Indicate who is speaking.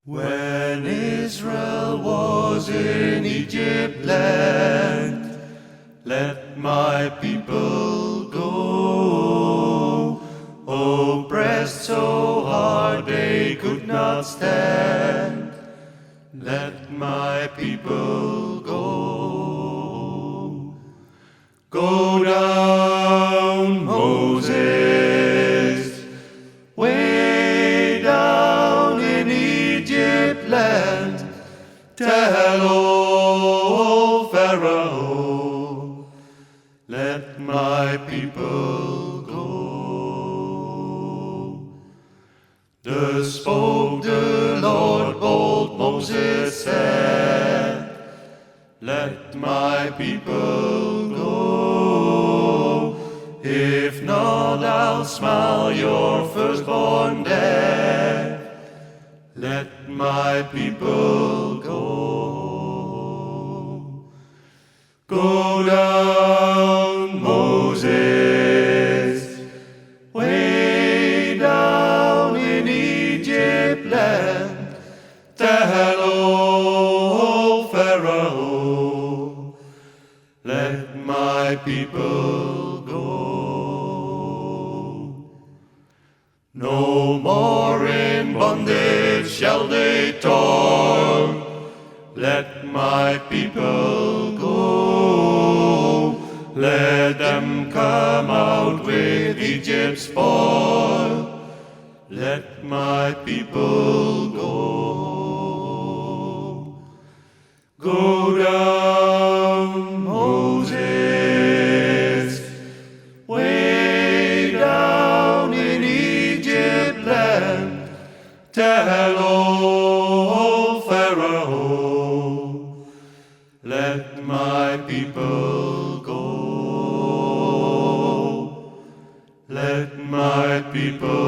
Speaker 1: When Israel was in Egypt land, let my people go. Oppressed so hard they could not stand, let my people go. Go down, Moses, way down in Egypt land. Tell old Pharaoh, let my people go. Thus spoke the Lord, bold Moses said, let my people go. If not, I'll smile your firstborn dead. Let my people go. Go down, Moses, way down in Egypt land. Tell old Pharaoh, let my people go. No more in bondage shall they toil, let my people go. Let them come out with Egypt's spoil, let my people go. Go down, Moses, way down in Egypt land. Tell old Pharaoh, let my people go. Let my people